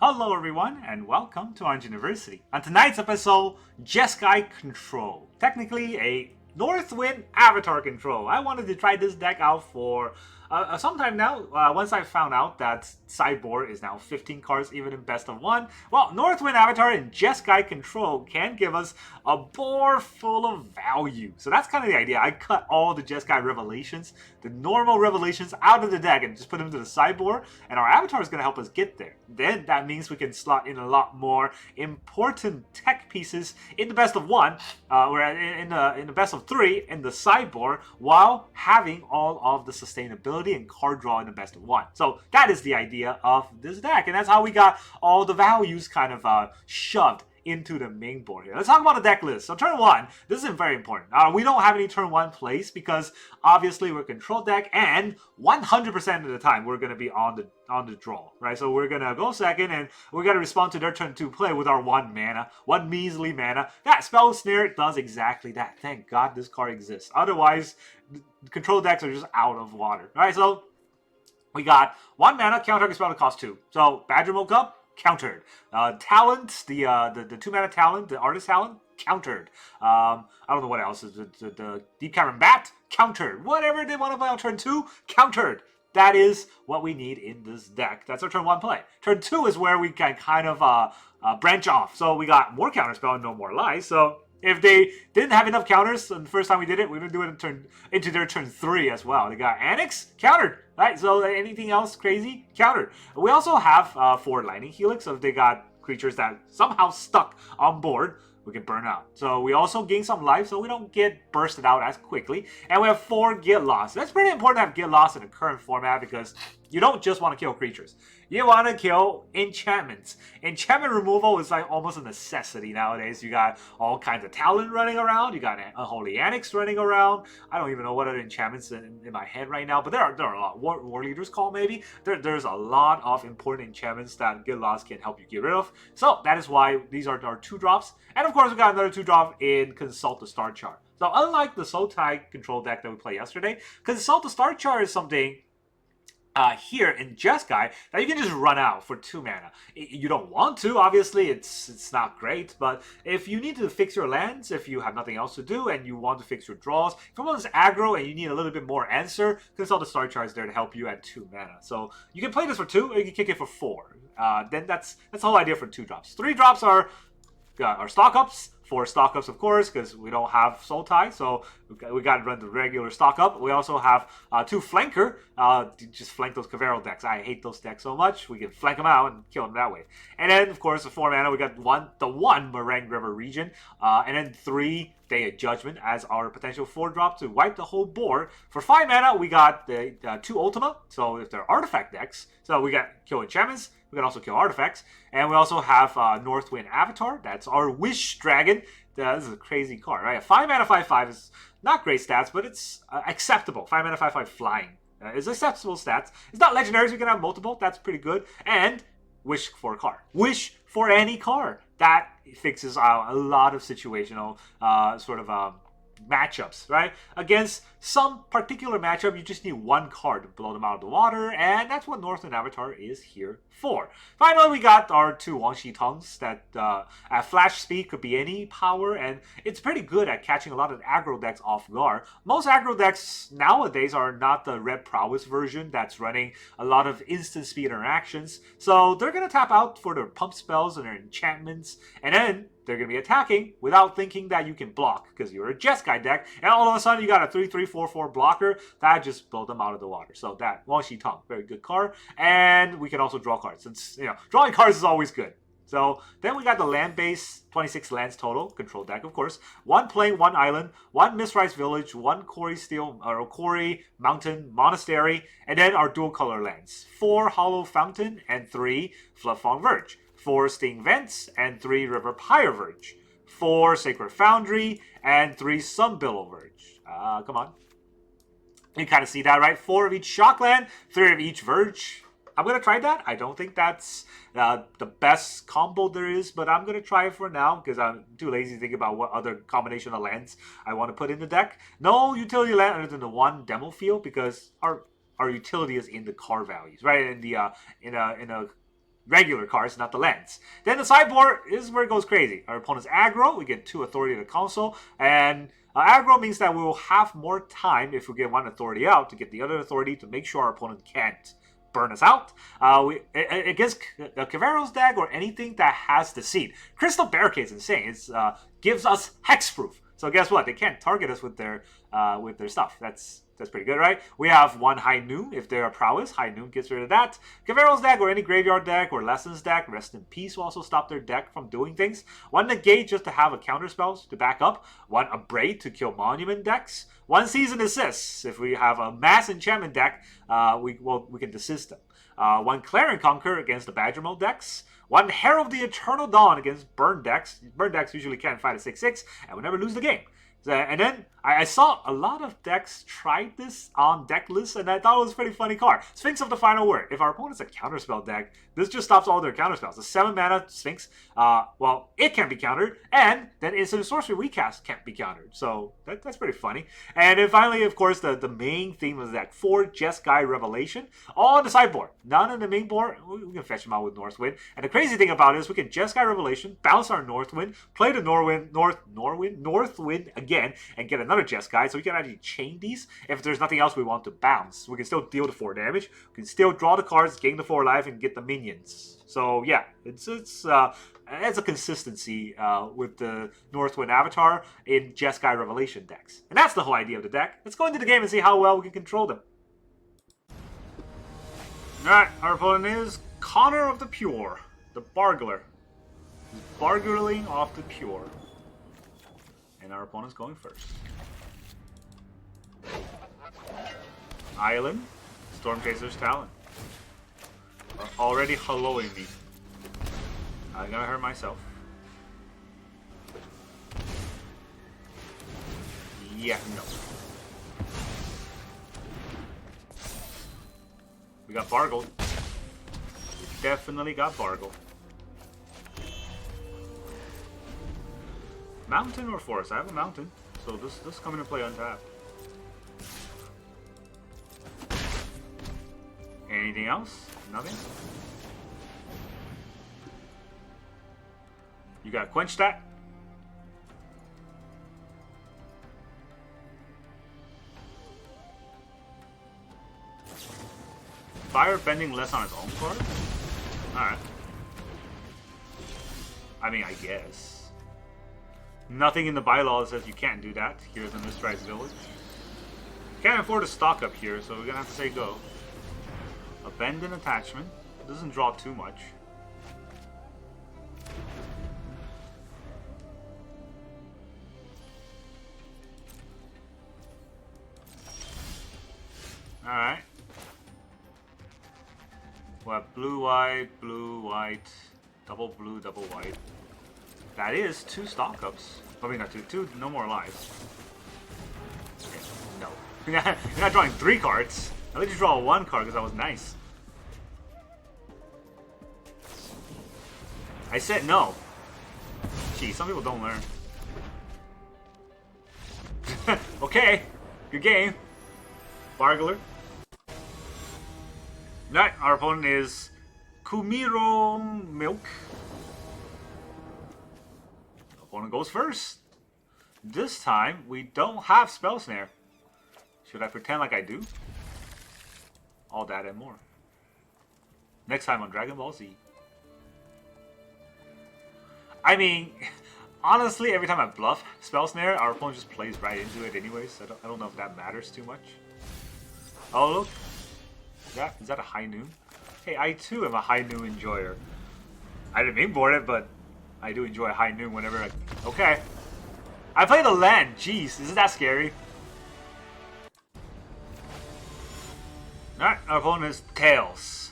Hello everyone and welcome to Orange University. On tonight's episode, Jeskai Control. Technically a Northwind Avatar Control. I wanted to try this deck out for some time now. Once I found out that sideboard is now 15 cards even in best of one. Well, Northwind Avatar and Jeskai Control can give us a board full of value. So that's kind of the idea. I cut all the Jeskai Revelations, the normal Revelations out of the deck and just put them to the sideboard. And our Avatar is going to help us get there. Then that means we can slot in a lot more important tech pieces in the best of one, or in the best of three in the sideboard, while having all of the sustainability and card draw in the best of one. So that is the idea of this deck, and that's how we got all the values kind of shoved into the main board here. Let's talk about the deck list. So turn one, this is very important. We don't have any turn one plays because obviously we're control deck, and 100% of the time we're going to be on the draw, right? So we're going to go second, and we're going to respond to their turn two play with our one measly mana. That Spell Snare does exactly that. Thank God this card exists. Otherwise, control decks are just out of water. All right, so we got 1 mana, counter spell to cost 2. So Badger Woke Up, countered. Talent, the 2 mana talent, the artist talent, countered. I don't know what else. The Deep Cavern Bat, countered. Whatever they want to play on turn 2, countered. That is what we need in this deck. That's our turn 1 play. Turn 2 is where we can kind of branch off. So we got more counterspell and no more lies. So if they didn't have enough counters the first time we did it, we're going to do it into their turn 3 as well. They got Annex, countered. Right, so anything else crazy, countered. We also have 4 Lightning Helix. So if they got creatures that somehow stuck on board, we can burn out. So we also gain some life, so we don't get bursted out as quickly. And we have 4 Get Lost. That's pretty important to have Get Lost in the current format because you don't just want to kill creatures. You want to kill enchantments. Enchantment removal is like almost a necessity nowadays. You got all kinds of talent running around. You got Unholy Annex running around. I don't even know what other enchantments in my head right now, but there are a lot. War Leader's Call maybe. There's a lot of important enchantments that Get Lost can help you get rid of. So that is why these are our 2 drops. And of course we got another 2 drop in Consult the Star Chart. So unlike the Sultai control deck that we played yesterday, Consult the Star Chart is something here in Jeskai that you can just run out for 2 mana. You don't want to, obviously, it's not great, but if you need to fix your lands, if you have nothing else to do and you want to fix your draws, if you want to aggro and you need a little bit more answer, Consult the Star Chart is there to help you at 2 mana. So you can play this for 2, or you can kick it for 4. Then that's the whole idea for 2 drops. 3 drops are stock ups. 4 stock ups, of course, because we don't have Sultai, so we got to run the regular stock up. We also have 2 flanker, to just flank those Cavero decks. I hate those decks so much. We can flank them out and kill them that way. And then, of course, the 4 mana, we got the one Meringue River region, and then 3 Day of Judgment as our potential 4 drop to wipe the whole board. For 5 mana, we got the 2 Ultima, so if they're artifact decks, so we got kill enchantments, we can also kill artifacts, and we also have Northwind Avatar. That's our Wish Dragon. This is a crazy card, right? 5 mana 5/5 is not great stats, but it's acceptable. 5 mana 5/5 flying is acceptable stats. It's not legendary, so you can have multiple. That's pretty good. And wish for a card. Wish for any card. That fixes out a lot of situational matchups, right? Against some particular matchup, you just need 1 card to blow them out of the water, and that's what Northwind Avatar is here for. Finally, we got our 2 Wan Shi Tongs that at flash speed could be any power, and it's pretty good at catching a lot of aggro decks off guard. Most aggro decks nowadays are not the Red Prowess version that's running a lot of instant speed interactions, so they're going to tap out for their pump spells and their enchantments, and then they're going to be attacking without thinking that you can block because you're a Jeskai deck, and all of a sudden you got a 3/3/4/4 blocker that just blow them out of the water. So that Wan Shi Tong, very good card, and we can also draw cards. Since drawing cards is always good. So then we got the land base, 26 lands total, control deck of course. 1 plain, 1 island, 1 Mistrise Village, 1 Quarry Mountain Monastery, and then our dual color lands. 4 Hallowed Fountain and 3 Floodfarm Verge. 4 Sting Vents and 3 Riverpyre Verge. 4 Sacred Foundry and 3 Sunbillow Verge. Come on. You kind of see that, right? 4 of each Shockland, 3 of each Verge. I'm going to try that. I don't think that's the best combo there is, but I'm going to try it for now because I'm too lazy to think about what other combination of lands I want to put in the deck. No utility land other than the 1 Demo Field because our utility is in the card values, right? In the in a regular cards, not the lands. Then the sideboard is where it goes crazy. Our opponent's aggro, we get 2 authority to the console, and aggro means that we will have more time if we get 1 authority out to get the other authority to make sure our opponent can't burn us out. Against Cavero's deck or anything that has the seed. Crystal Barricade is insane. It gives us hexproof. So guess what? They can't target us with their stuff. That's pretty good, right? We have 1 High Noon if they're a prowess. High Noon gets rid of that. Cavero's deck or any graveyard deck or Lessons deck, Rest in Peace will also stop their deck from doing things. 1 Negate just to have a counter spells to back up. 1 Abrade to kill monument decks. 1 Season Assists. If we have a mass enchantment deck, we can desist them. 1 Clarion Conquer against the Badger Mode decks. 1 Herald of the Eternal Dawn against burn decks. Burn decks usually can't fight a 6/6 and will never lose the game. And then I saw a lot of decks try this on Decklist, and I thought it was a pretty funny card. Sphinx of the Final Word. If our opponent's a counterspell deck, this just stops all their counterspells. The 7 mana Sphinx, well, it can't be countered, and then Instant Sorcery Recast can't be countered. So that's pretty funny. And then finally, of course, the main theme of the deck, 4 Jeskai Revelation, all on the sideboard. None on the main board. We can fetch them out with Northwind. And the crazy thing about it is we can Jeskai Revelation, bounce our Northwind, play the Northwind again, and get another Jeskai, so we can actually chain these if there's nothing else we want to bounce. We can still deal the 4 damage, we can still draw the cards, gain the 4 life, and get the minions. So yeah, it's a consistency with the Northwind Avatar in Jeskai Revelation decks. And that's the whole idea of the deck. Let's go into the game and see how well we can control them. Alright, our opponent is Connor of the Pure, the Bargler. He's bargling off the Pure. And our opponent's going first. Island, Stormchaser's Talon. Are already hallowing me. I'm gonna hurt myself. Yeah, no. We got Bargle. We definitely got Bargle. Mountain or forest? I have a mountain, so this come into play untapped. Anything else? Nothing? You got quench that? Fire bending less on its own card? Alright. I mean, I guess. Nothing in the bylaws says you can't do that. Here's the Mistrise Village. Can't afford to stock up here, so we're gonna have to say go. Abandon attachment. Doesn't draw too much. Alright. We'll have blue, white, double blue, double white. That is 2 stock ups. I mean, not 2, no more lives. Okay, no. You're not drawing 3 cards. I let you draw 1 card because that was nice. I said no. Gee, some people don't learn. Okay, good game. Bargler. Alright, our opponent is Kumiro Milk. Opponent goes first. This time, we don't have Spell Snare. Should I pretend like I do? All that and more. Next time on Dragon Ball Z. I mean, honestly, every time I bluff Spell Snare, our opponent just plays right into it anyways. So I don't know if that matters too much. Oh, look. Is that a High Noon? Hey, I too am a High Noon enjoyer. I didn't mean board it, but I do enjoy a High Noon whenever I... Okay. I played the land. Jeez, isn't that scary? Alright, our opponent is Tails.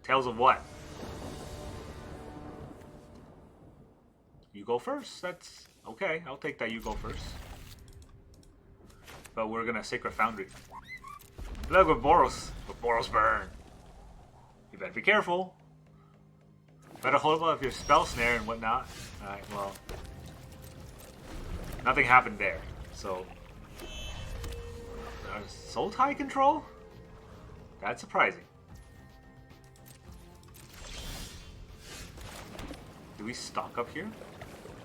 Tails of what? You go first. That's okay. I'll take that you go first. But we're gonna Sacred Foundry. Look with Boros. With Boros burn. You better be careful. Better hold up your Spell Snare and whatnot. Alright, well. Nothing happened there. So. Soul Tie Control? That's surprising. we stock up here?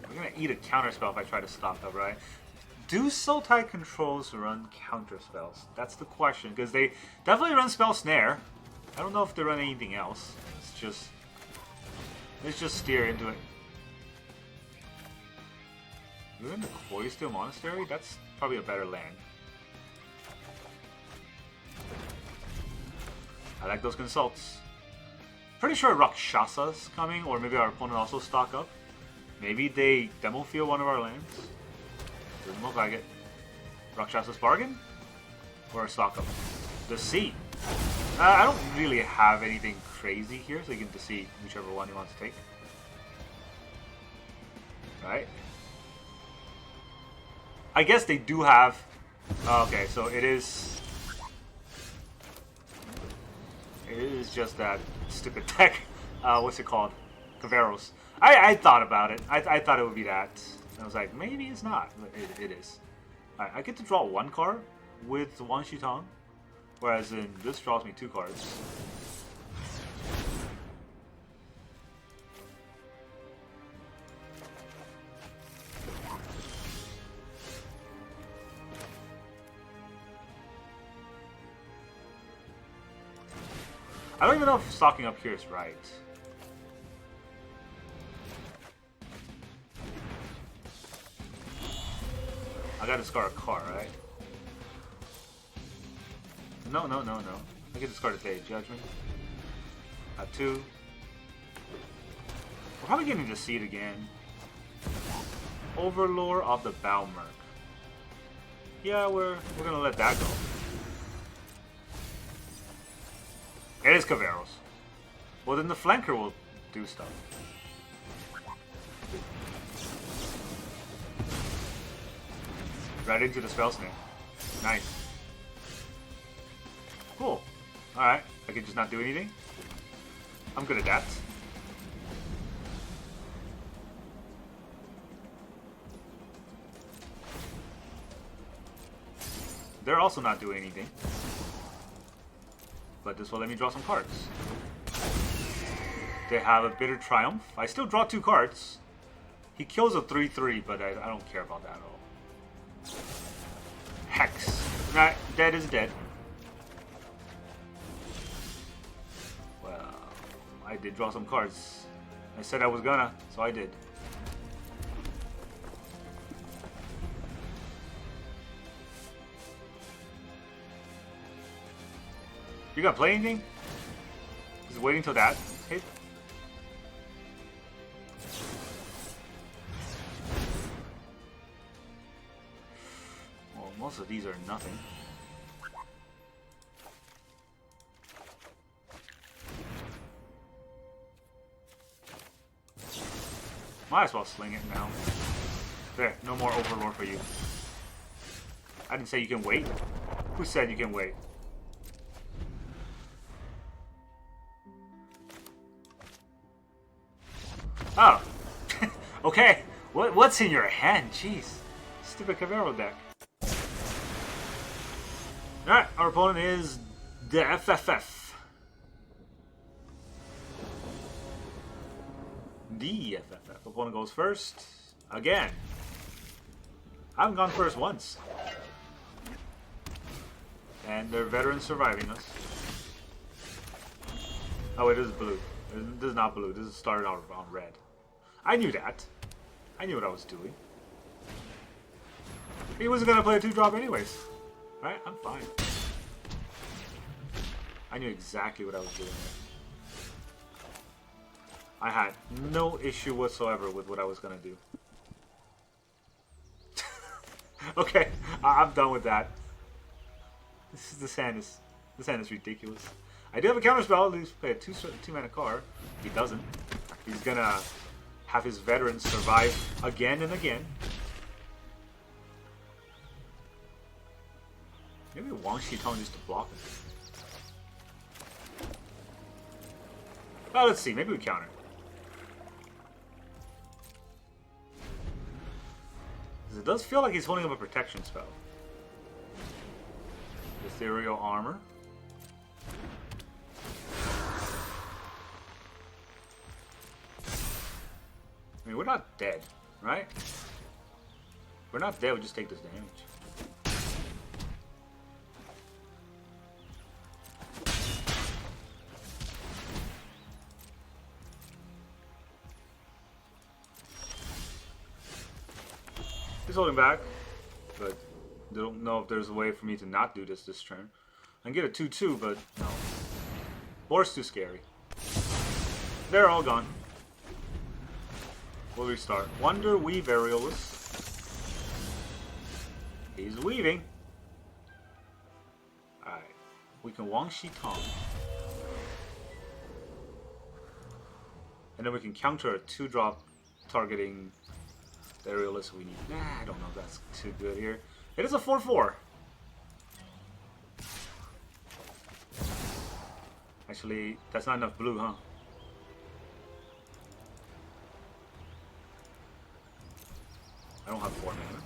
We're gonna eat a counter spell if I try to stock up, right? Do Sultai controls run counter spells? That's the question, because they definitely run Spell Snare. I don't know if they run anything else. Let's just steer into it. You're in the Cloisteel Monastery? That's probably a better land. I like those consults. Pretty sure Rakshasa's coming, or maybe our opponent also stock up. Maybe they demo field one of our lands. Doesn't look like it. Rakshasa's bargain? Or a stock up? Deceit. I don't really have anything crazy here, so you can deceive whichever one you want to take. Right? I guess they do have... okay, so it is... It is just that stupid deck. What's it called? Caveros. I thought about it. I thought it would be that. I was like, maybe it's not. It is. I get to draw one card with Wan Shi Tong, whereas in this draws me 2 cards. I don't even know if stocking up here is right. I gotta discard a card, right? No. I can discard a Day of Judgment. At 2. We're probably getting to Seed again. Overlord of the Balmerk. Yeah, we're gonna let that go. It is Caveros. Well, then the flanker will do stuff. Right into the Spell Snare. Nice. Cool. Alright, I can just not do anything. I'm good at that. They're also not doing anything. But this will let me draw some cards. They have a Bitter Triumph. I still draw 2 cards. He kills a 3/3, but I don't care about that at all. Hex. Right, dead is dead. Well, I did draw some cards. I said I was gonna, so I did. You gonna play anything? Just waiting till that hit. Well, most of these are nothing. Might as well sling it now. There, no more Overlord for you. I didn't say you can wait. Who said you can wait? Oh, okay. What's in your hand? Jeez, stupid Cavero deck. All right, our opponent is the FFF. The FFF. Opponent goes first again. I haven't gone first once, and they're veterans surviving us. Oh, it is blue. This is not blue. This is started out on red. I knew that. I knew what I was doing. He wasn't gonna play a 2-drop anyways. Right? I'm fine. I knew exactly what I was doing. I had no issue whatsoever with what I was gonna do. Okay, I'm done with that. This hand is ridiculous. I do have a counterspell. At least play a 2-mana card. He doesn't. He's gonna have his veterans survive again and again. Maybe Wan Shi Tong just to block him. Well, let's see. Maybe we counter. It does feel like he's holding up a protection spell. Ethereal Armor. mean, we're not dead, right? We're not dead, we just take this damage. He's holding back, but don't know if there's a way for me to not do this turn. I can get a 2-2, but no. Board's too scary. They're all gone. We'll restart. Wonder Weave Aerialist. He's weaving. Alright. We can Wan Shi Tong. And then we can counter a 2-drop targeting the Aerialist we need. Nah, I don't know if that's too good here. It is a 4-4. Actually, that's not enough blue, huh? I don't have 4 mana.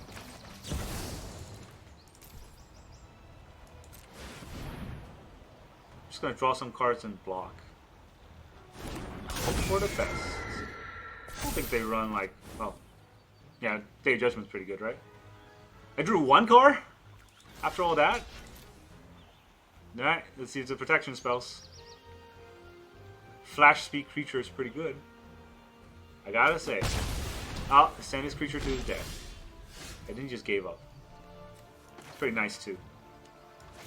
Just gonna draw some cards and block. Hope for the best. I don't think they run like, well, yeah, Day of Judgment's pretty good, right? I drew 1 card after all that. Alright, let's see if the protection spells. Flash speed creature is pretty good. I gotta say. Oh, send his creature to his death. I think he just gave up. It's pretty nice too.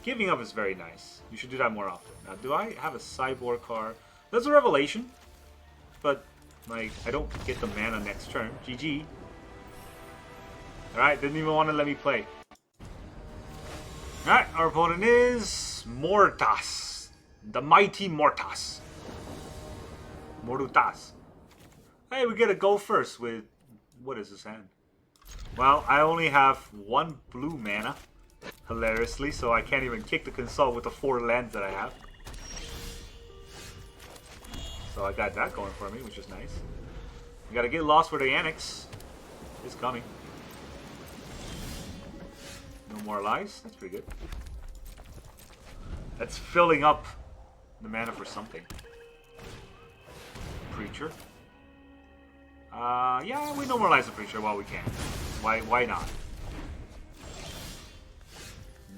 Giving up is very nice. You should do that more often. Now, do I have a sideboard card? That's a revelation. But, like, I don't get the mana next turn. GG. Alright, didn't even want to let me play. Alright, our opponent is Mortas. The mighty Mortas. Morutas. Hey, we get to go first with... What is this hand? Well, I only have 1 blue mana. Hilariously, so I can't even kick the console with the 4 lands that I have. So I got that going for me, which is nice. You gotta get lost for the Annex. It's coming. No more lives? That's pretty good. That's filling up the mana for something. Preacher. Yeah, we normalize the Preacher while we can. Why not?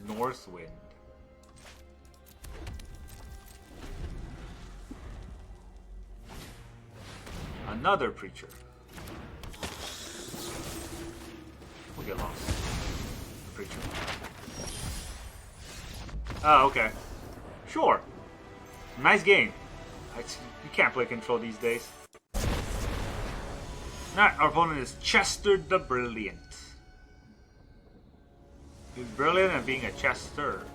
Northwind. Another Preacher. We'll get lost. Preacher. Oh, okay. Sure. Nice game. You can't play Control these days. Alright, our opponent is Chester the Brilliant. He's brilliant at being a Chester.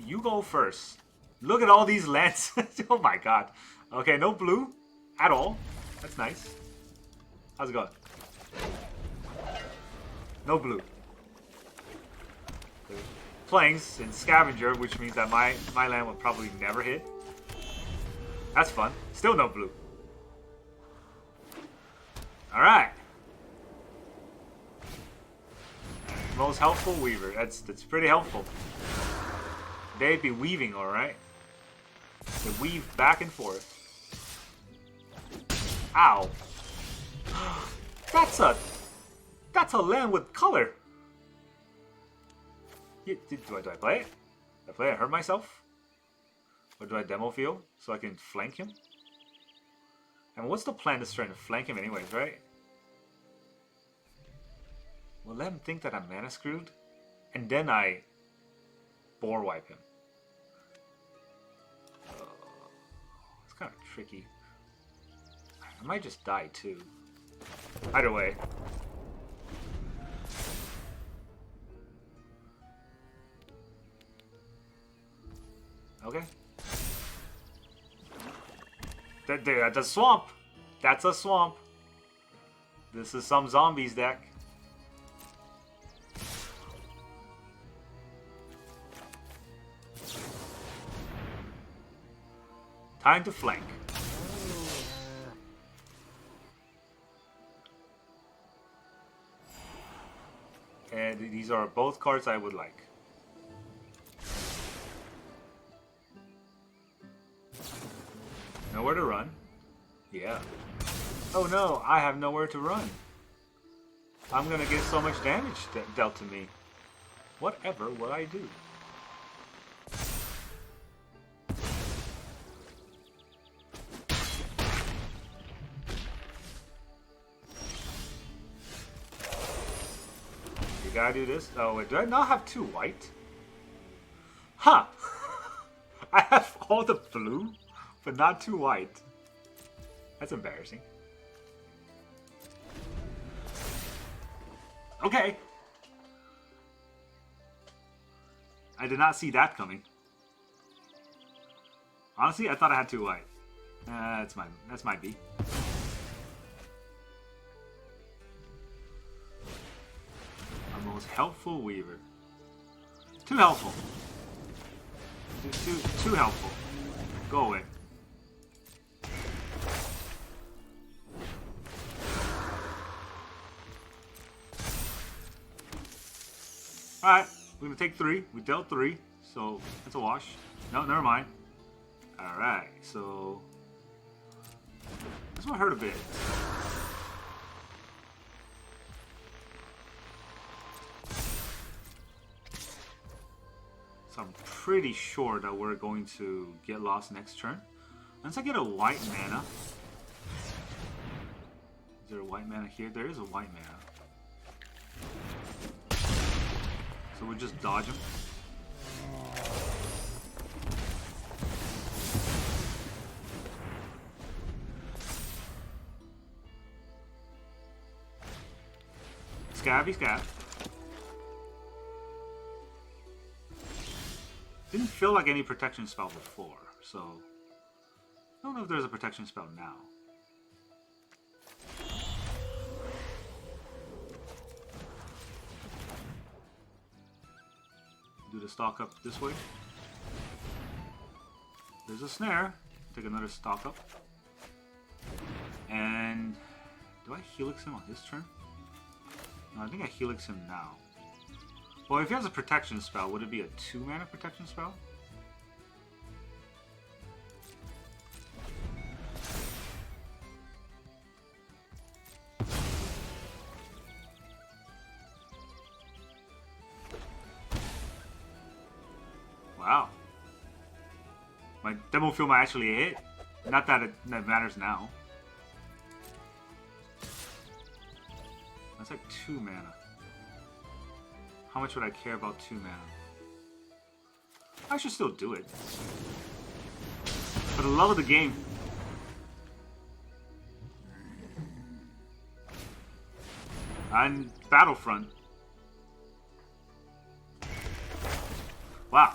You go first. Look at all these lands. Oh my god. Okay, no blue at all. That's nice. How's it going? No blue. Plains in Scavenger, which means that my land would probably never hit. That's fun. Still no blue. Alright. Most helpful Weaver. That's pretty helpful. They'd be weaving, alright. They weave back and forth. Ow. That's a land with color. Do I play it? Do I play it? Hurt myself? Or do I demo field so I can flank him? And what's the plan this turn? To flank him anyways, right? Well, let him think that I'm mana screwed, and then I board wipe him. It's kind of tricky. I might just die too. Either way. Okay. That's a swamp. That's a swamp. This is some zombies deck. Time to flank. And these are both cards I would like. Nowhere to run. Yeah. Oh no, I have nowhere to run. I'm gonna get so much damage dealt to me. Whatever will I do? You gotta do this? Oh wait, do I not have 2 white? Huh! I have all the blue, but not 2 white. That's embarrassing. Okay. I did not see that coming. Honestly, I thought I had 2 white. That's my B. Our most helpful weaver. Too helpful. Too helpful. Go away. Alright, we're gonna take 3. We dealt 3, so that's a wash. No, never mind. Alright, so this one hurt a bit. So I'm pretty sure that we're going to get lost next turn. Once I get a white mana. Is there a white mana here? There is a white mana. So we'll just dodge him. Scabby scab. Didn't feel like any protection spell before, so I don't know if there's a protection spell now. Do the stalk up this way. There's a snare. Take another stalk up. And do I helix him on his turn? No, I think I helix him now. Well, if he has a protection spell, would it be a 2 mana protection spell? Wow. My demo field might actually hit. Not that it matters now. That's like 2 mana. How much would I care about 2 mana? I should still do it. For the love of the game. And Battlefront. Wow.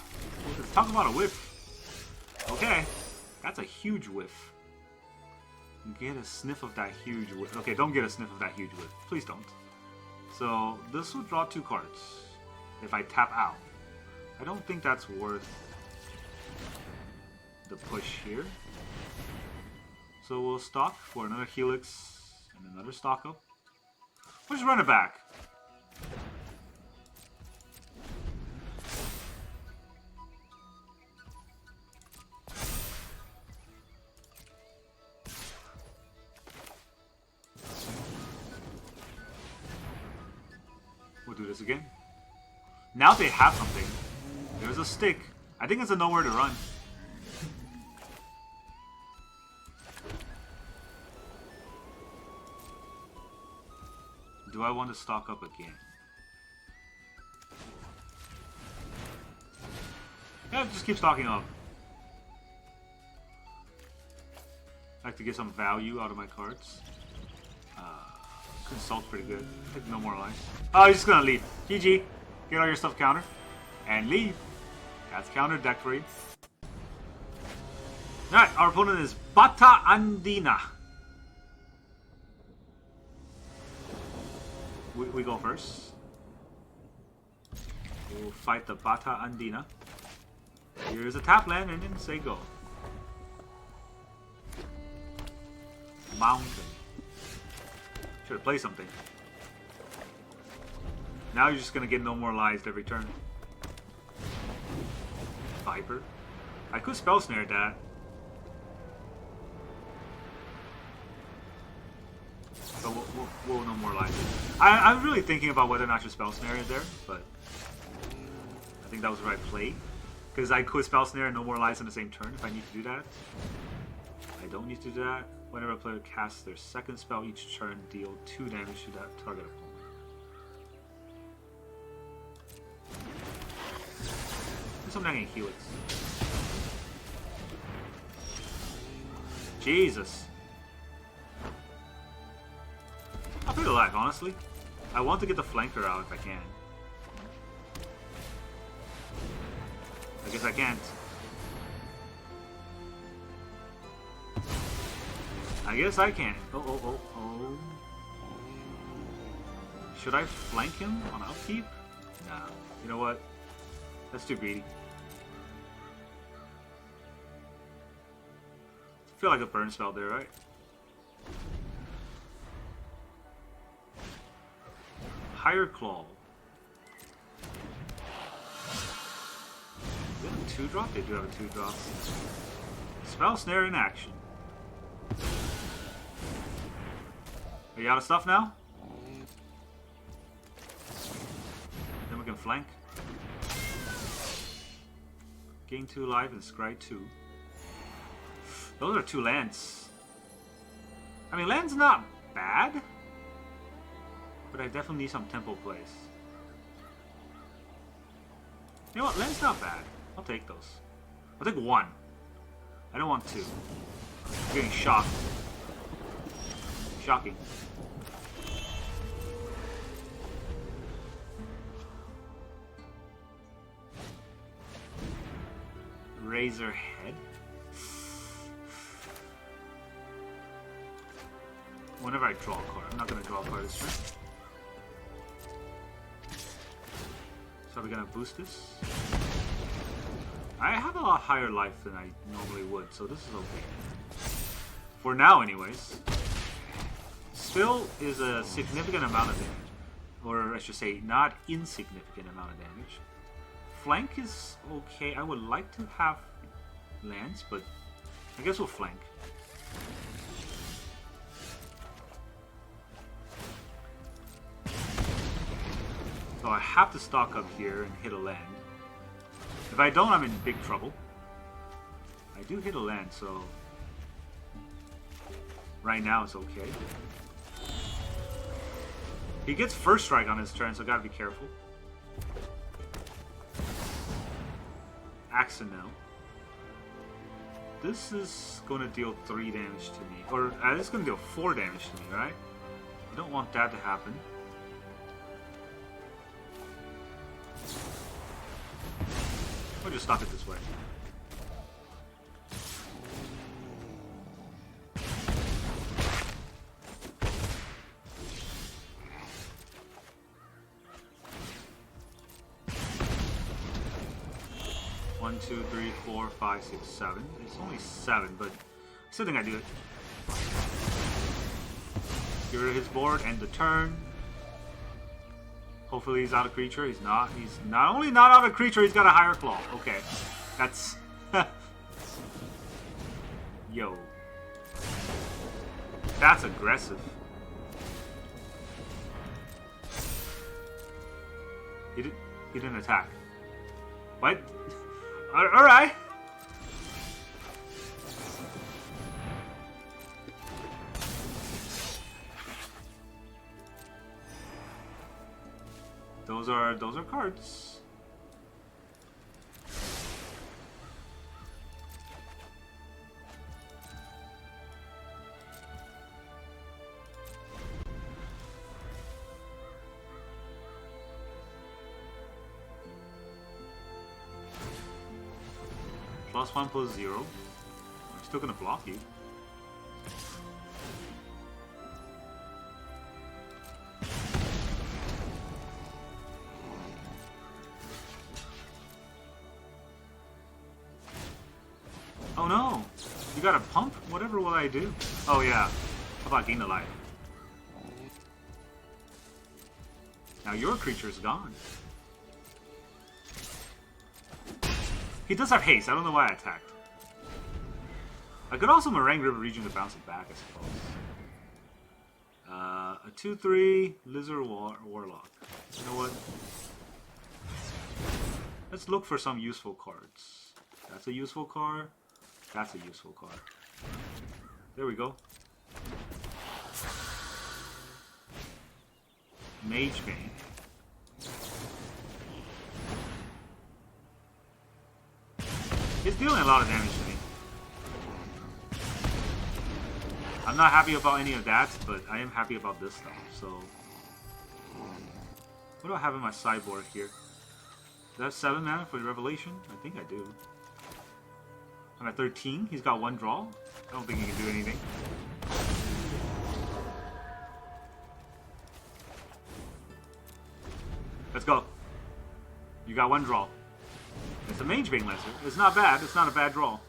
Let's talk about a whiff. Okay. That's a huge whiff. Get a sniff of that huge whiff. Okay, don't get a sniff of that huge whiff. Please don't. So, this will draw 2 cards. If I tap out. I don't think that's worth the push here. So we'll stock for another helix and another stock up. We'll just run it back. We'll do this again. Now they have something. There's a stick. I think it's a nowhere to run. Do I want to stock up again? Yeah, just keep stocking up. I like to get some value out of my cards. Consult's pretty good. Take no more life. Oh, he's just gonna leave. GG. Get all your stuff counter. And leave. That's counter deck for you. Alright, our opponent is Bata Andina. We go first. We'll fight the Bata Andina. Here's a tap land and then say go. Mountain. Should have played something. Now you're just gonna get no more lives every turn. Viper. I could Spell Snare that. Whoa, no more life. I'm really thinking about whether or not to Spell Snare it there, but I think that was the right play. Because I could Spell Snare and no more lives on the same turn if I need to do that. I don't need to do that. Whenever a player casts their second spell each turn, deal 2 damage to that target opponent. Do some Lightning Helix. Jesus. I'll play the life, honestly. I want to get the flanker out if I can. I guess I can't. I guess I can't. Oh. Should I flank him on upkeep? Nah. You know what? That's too greedy. I feel like a burn spell there, right? Higher Claw. Do they have a 2-drop? They do have a 2-drop. Spell Snare in action. Are you out of stuff now? Then we can flank. Gain 2 life and scry 2. Those are 2 lands. I mean, land's not bad. But I definitely need some tempo plays. You know what? Land's not bad. I'll take those. I'll take 1. I don't want 2. I'm getting shocked. Shocking. Razor Head. Whenever I draw a card, I'm not going to draw a card this turn. So are we going to boost this? I have a lot higher life than I normally would, so this is okay. For now, anyways. Spill is a significant amount of damage. Or I should say, not insignificant amount of damage. Flank is okay. I would like to have lands, but I guess we'll flank. So I have to stock up here and hit a land. If I don't, I'm in big trouble. I do hit a land, so right now it's okay. He gets first strike on his turn, so gotta be careful. Accidental. This is gonna deal 3 damage to me. Or this is gonna deal 4 damage to me, right? You don't want that to happen. We'll just stop it this way. One, 2, 3, 4, 5, 6, 7. It's only 7, but I still think I do it. Get rid of his board, end the turn. Hopefully he's out of creature. He's not. He's not only not out of creature, he's got a higher claw. Okay. That's... Yo. That's aggressive. He didn't attack. What? Alright. Those are cards. +1 +0. I'm still gonna block you. Oh no! You got a pump? Whatever will I do? Oh yeah. How about gain the life? Now your creature's gone. He does have haste. I don't know why I attacked. I could also Meringue River Region to bounce it back, I suppose. A 2/3 Lizard Warlock. You know what? Let's look for some useful cards. That's a useful card. That's a useful card. There we go. Mage Bane. It's dealing a lot of damage to me. I'm not happy about any of that, but I am happy about this stuff, so... What do I have in my sideboard here? Do I have 7 mana for the Revelation? I think I do. I'm at 13. He's got 1 draw. I don't think he can do anything. Let's go. You got 1 draw. It's a Mage Bane Lesser. It's not bad. It's not a bad draw.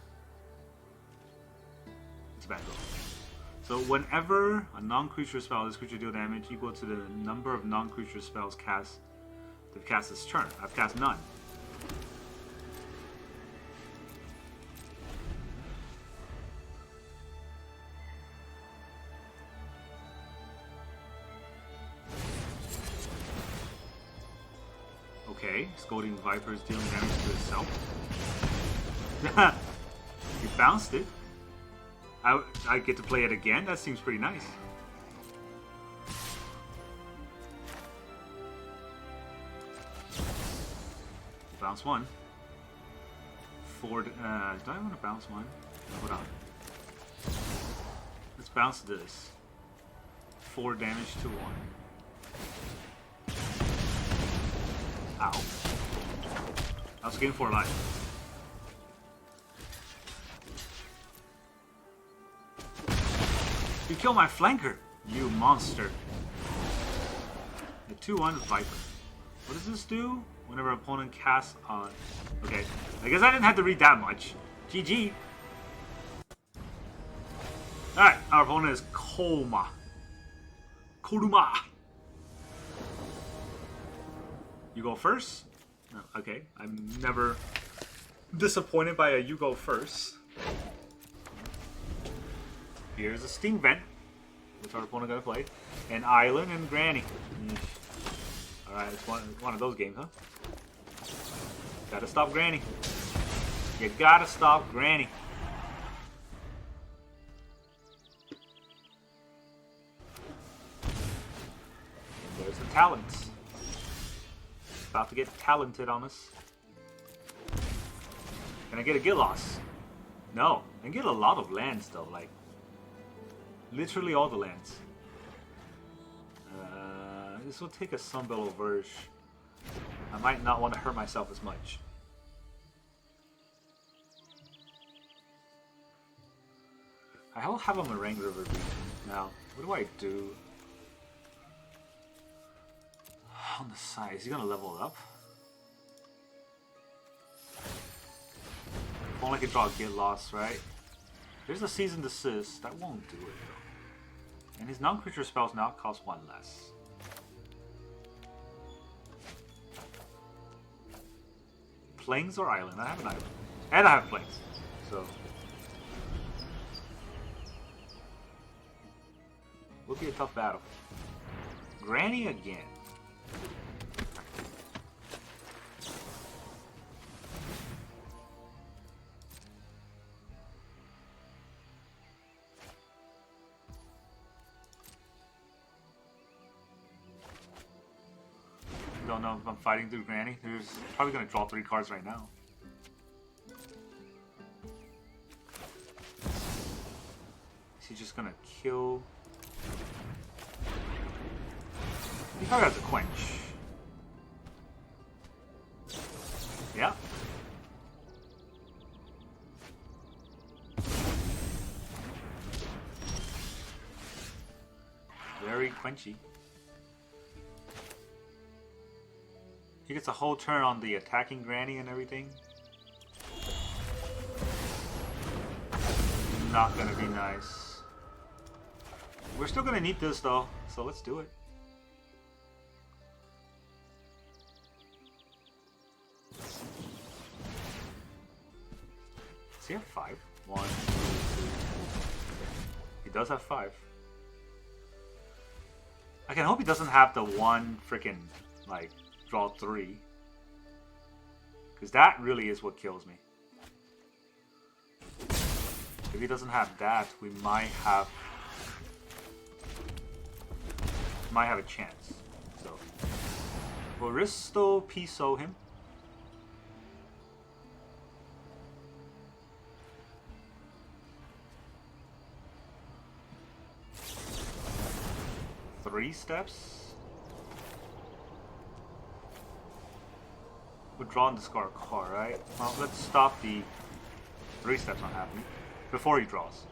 It's a bad draw. So whenever a non-creature spell, this creature deal damage equal to the number of non-creature spells cast to cast this turn. I've cast none. Okay, Scolding Viper is dealing damage to itself. You bounced it. I get to play it again? That seems pretty nice. Bounce 1. 4, do I want to bounce 1? Hold on. Let's bounce this. 4 damage to 1. Ow. I was getting 4 life. You killed my flanker, you monster. The 2/1 Viper. What does this do? Whenever opponent casts on... Okay, I guess I didn't have to read that much. GG. Alright, our opponent is Kolma. Kuruma. You go first? No, okay, I'm never disappointed by a you go first. Here's a Steam Vent, which our opponent gonna play, and Island and Granny. Alright, it's one of those games, huh? Gotta stop Granny. You gotta stop Granny. There's the talents. About to get talented on us. Can I get a get loss? No. I can get a lot of lands though, like literally all the lands. This will take a Sunbillow Verge. I might not want to hurt myself as much. I will have a Meringue River Beach. Now, what do I do? On the side, is he gonna level it up? If only I can draw a Get Lost, right? There's a Season Desist. That won't do it though. And his non-creature spells now cost 1 less. Plains or Island? I have an Island. And I have Plains. So. Will be a tough battle. Granny again. Don't know if I'm fighting through Granny. There's probably gonna draw 3 cards right now. Is he just gonna kill? He probably has a quench. Yeah. Very quenchy. He gets a whole turn on the attacking Granny and everything. Not gonna be nice. We're still gonna need this though, so let's do it. Does he have 5? 1, 2, 3. He does have 5. I can hope he doesn't have the one freaking, like, draw 3. Because that really is what kills me. If he doesn't have that, we might have a chance. So we'll Risto Piso him. Three steps. We'll draw and discard a card, right? Well, let's stop the 3 steps on happening before he draws.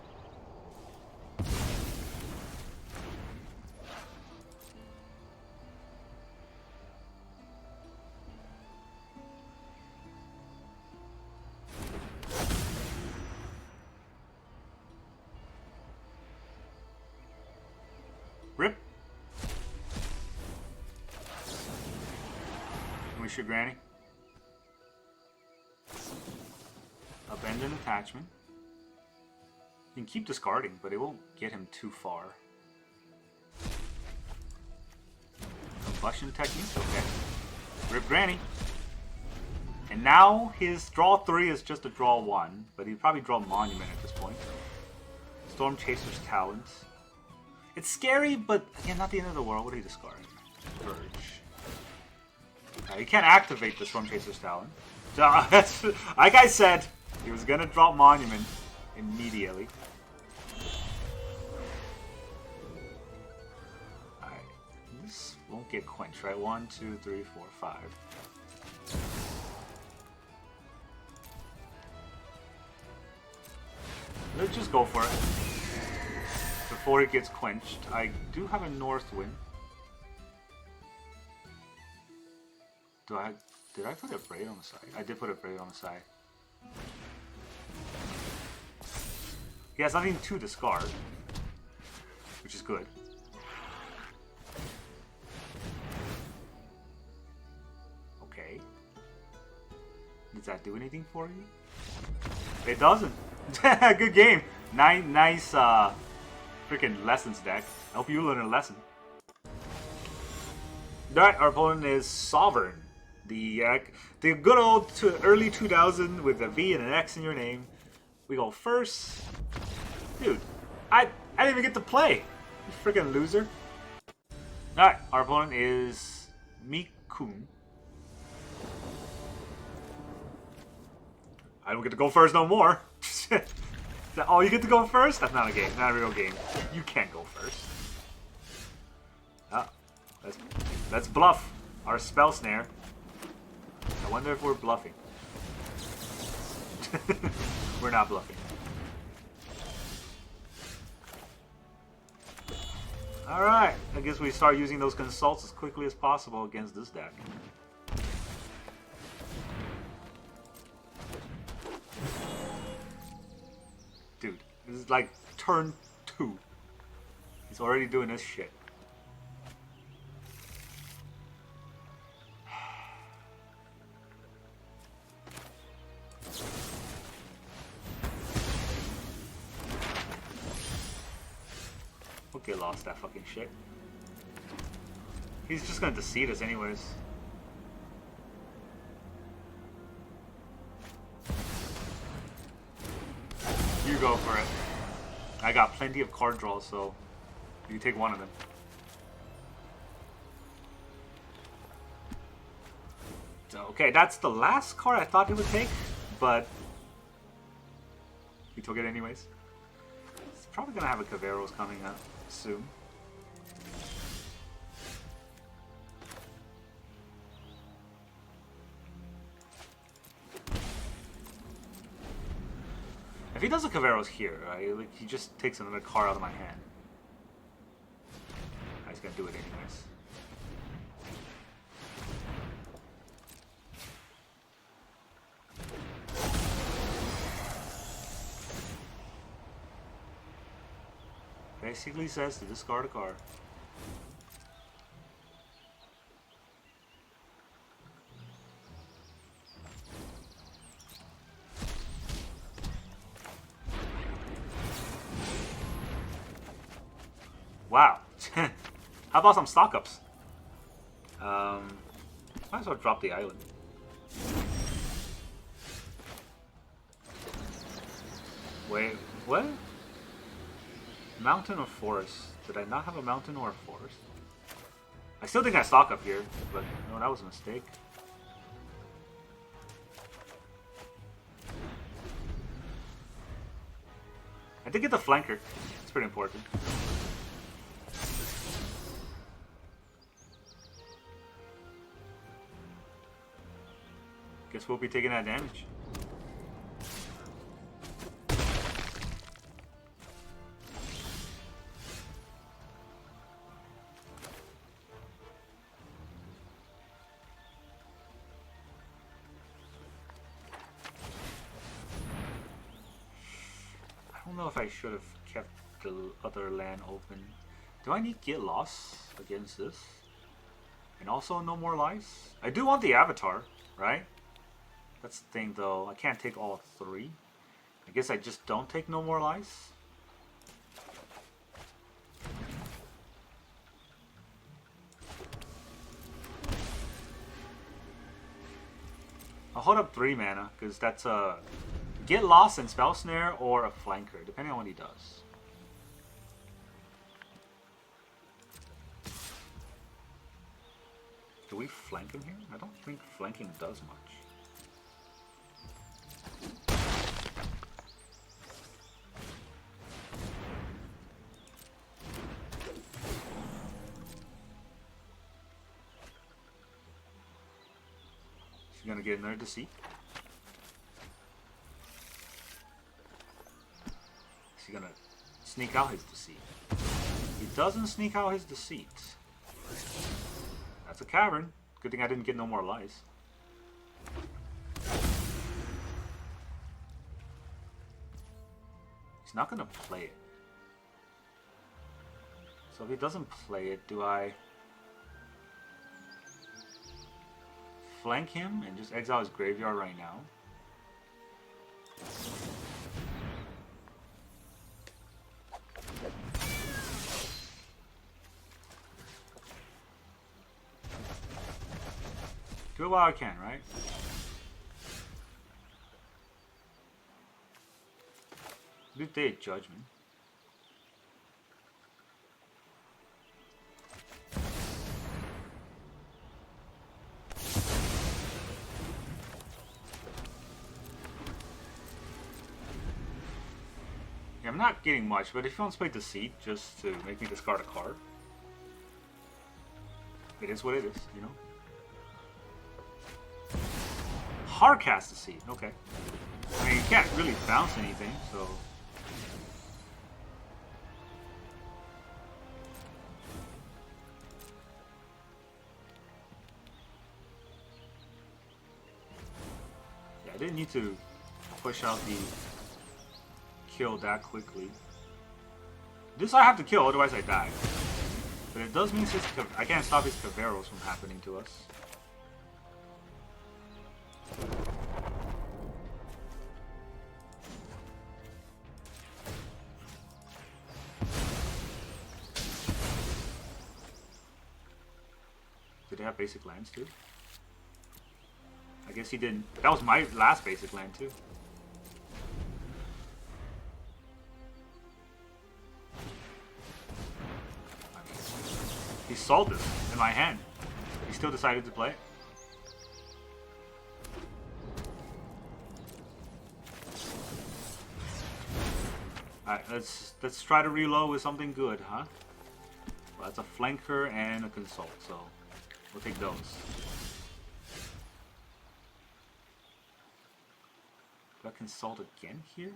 Rip. We should Granny. Abandon attachment. You can keep discarding, but it won't get him too far. Combustion technique, okay. Rip Granny. And now his draw 3 is just a draw 1, but he'd probably draw Monument at this point. Storm Chaser's Talent. It's scary, but again, not the end of the world. What do you discard? Verge. You can't activate the Storm Chaser's Talent. So, like I said, he was gonna drop Monument immediately. Alright. This won't get quenched, right? 1, 2, 3, 4, 5. Let's just go for it. Before it gets quenched, I do have a North Wind. Did I put a Braid on the side? I did put a Braid on the side. He has nothing to discard, which is good. Okay. Does that do anything for you? It doesn't. Good game. Nice freaking lessons deck. I hope you learn a lesson. Alright, our opponent is Sovereign. The good old early 2000 with a V and an X in your name. We go first. Dude, I didn't even get to play. You freaking loser. Alright, our opponent is Mikun. I don't get to go first no more. Oh, you get to go first? That's not a game. Not a real game. You can't go first. Ah, let's bluff our Spell Snare. I wonder if we're bluffing. We're not bluffing. Alright, I guess we start using those consults as quickly as possible against this deck. Dude, this is like turn 2. He's already doing this shit. Okay, lost that fucking shit. He's just gonna deceive us anyways. You go for it. I got plenty of card draws, so you take one of them. So, okay, that's the last card I thought he would take, but he took it anyways. He's probably gonna have a Caveros coming up soon. If he does a Caveros here, right, like, he just takes another card out of my hand. He's gonna do it anyways. Basically says to discard a card. Wow. How about some stock ups? Might as well drop the island. Wait, what? Mountain or forest? Did I not have a mountain or a forest? I still think I stock up here, but no, that was a mistake. I did get the flanker. It's pretty important. Guess we'll be taking that damage. I don't know if I should have kept the other land open. Do I need Get Lost against this? And also no more lives? I do want the avatar, right? That's the thing though, I can't take all three. I guess I just don't take no more lives. I'll hold up 3 mana, because that's a Get Lost and Spell Snare or a flanker, depending on what he does. Do we flank him here? I don't think flanking does much. He's gonna get another deceit. Is he gonna sneak out his deceit? He doesn't sneak out his deceit. That's a cavern. Good thing I didn't get no more lies. He's not gonna play it. So if he doesn't play it, do I flank him and just exile his graveyard right now? Do it while I can, right? Do Day of Judgment. Yeah, I'm not getting much, but if he wants to play Deceit just to make me discard a card, it is what it is, you know? Hardcast Deceit, okay. I mean, you can't really bounce anything, so... Yeah, I didn't need to push out the kill that quickly. This I have to kill, otherwise I die. But it does mean I can't stop his Caveros from happening to us. Did they have basic lands too? I guess he didn't. That was my last basic land too. He sold this in my hand. He still decided to play it. Alright, let's try to reload with something good, huh? Well, that's a flanker and a consult, so we'll take those. Do I consult again here?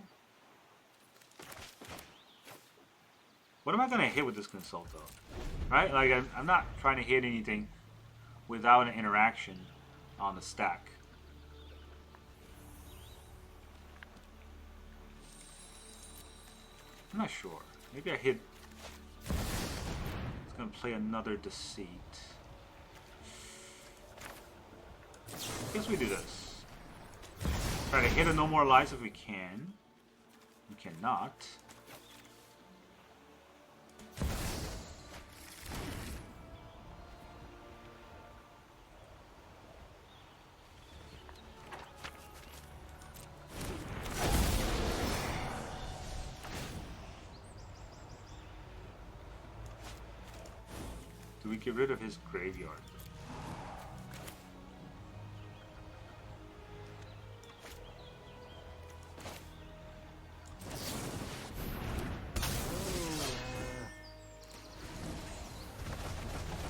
What am I gonna hit with this consult though? Right? Like I'm not trying to hit anything without an interaction on the stack. I'm not sure. Maybe I hit. It's gonna play another Deceit. I guess we do this. Try to hit a no more lives if we can. We cannot. Do we get rid of his graveyard?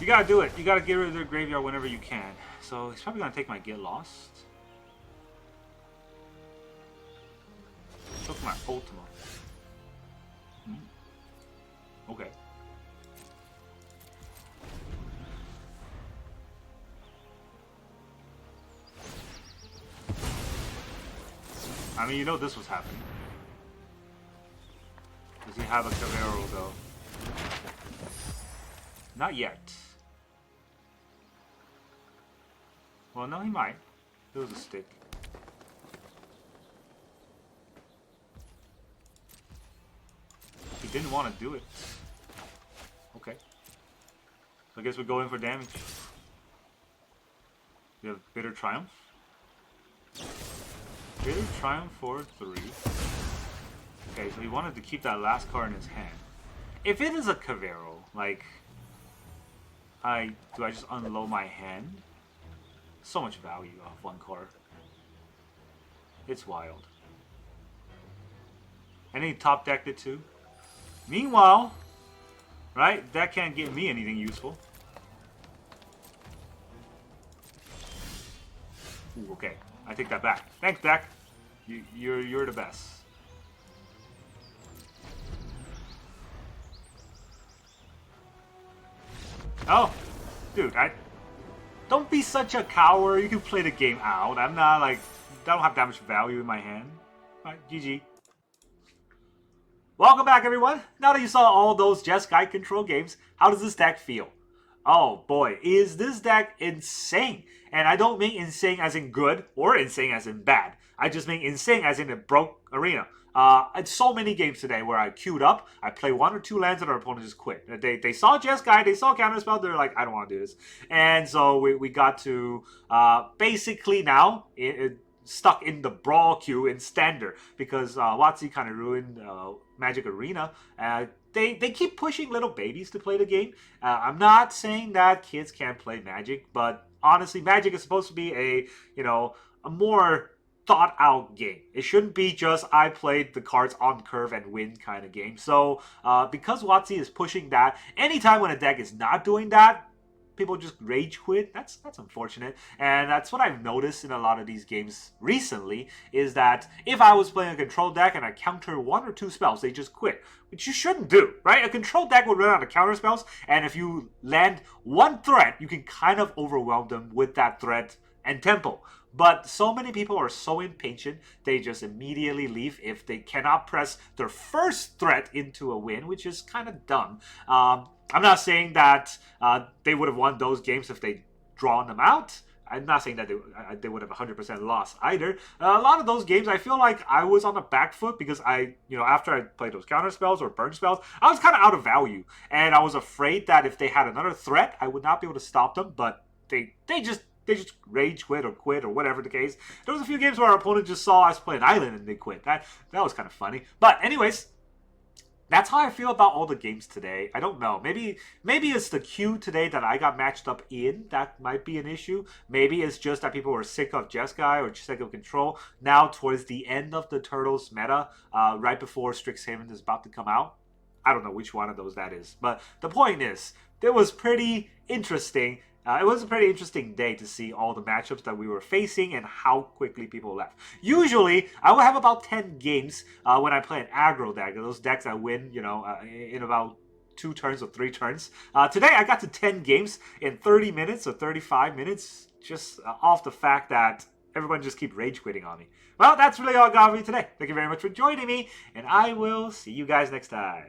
You gotta do it. You gotta get rid of their graveyard whenever you can. So he's probably gonna take my Get Lost. Took my Ultima. Okay. I mean, you know this was happening. Does he have a Cavero though? Not yet. Well, no, he might. It was a stick. He didn't want to do it. Okay. So I guess we go in for damage. We have Bitter Triumph. Bitter Triumph for 3. Okay, so he wanted to keep that last card in his hand. If it is a Cavero, like... do I just unload my hand? So much value off one card. It's wild. And he top decked it too. Meanwhile, right, that can't give me anything useful. Ooh, okay, I take that back. Thanks, deck. You're the best. Oh, dude, don't be such a coward. You can play the game out. I'm not like, I don't have that much value in my hand. Alright, GG. Welcome back, everyone. Now that you saw all those Jeskai Control games, how does this deck feel? Oh boy, is this deck insane. And I don't mean insane as in good or insane as in bad. I just mean insane as in a broke arena. It's so many games today where I queued up, I play 1 or 2 lands and our opponent just quit. They saw Jeskai, they saw Counterspell, they're like, I don't want to do this. And so we got to basically now stuck in the brawl queue in standard because WotC kind of ruined Magic Arena. They keep pushing little babies to play the game. I'm not saying that kids can't play Magic, but honestly, Magic is supposed to be a more thought out game. It shouldn't be just I played the cards on curve and win kind of game. So because WotC is pushing that, anytime when a deck is not doing that, people just rage quit. That's unfortunate. And that's what I've noticed in a lot of these games recently, is that if I was playing a control deck and I counter 1 or 2 spells, they just quit. Which you shouldn't do, right? A control deck would run out of counter spells, and if you land 1 threat, you can kind of overwhelm them with that threat and tempo. But so many people are so impatient, they just immediately leave if they cannot press their first threat into a win, which is kind of dumb. I'm not saying that they would have won those games if they drawn them out. I'm not saying that they would have 100% lost either. A lot of those games, I feel like I was on the back foot because after I played those counter spells or burn spells, I was kind of out of value. And I was afraid that if they had another threat, I would not be able to stop them, but they just rage quit or whatever the case. There was a few games where our opponent just saw us play an island and they quit. That was kind of funny. But anyways, that's how I feel about all the games today. I don't know. Maybe it's the queue today that I got matched up in. That might be an issue. Maybe it's just that people were sick of Jeskai or sick of Control. Now towards the end of the Turtles meta, right before Strixhaven is about to come out. I don't know which one of those that is. But the point is, it was pretty interesting. It was a pretty interesting day to see all the matchups that we were facing and how quickly people left. Usually, I will have about 10 games when I play an aggro deck. Those decks I win, in about 2 turns or 3 turns. Today, I got to 10 games in 30 minutes or 35 minutes, just off the fact that everyone just keep rage quitting on me. Well, that's really all I got for you today. Thank you very much for joining me, and I will see you guys next time.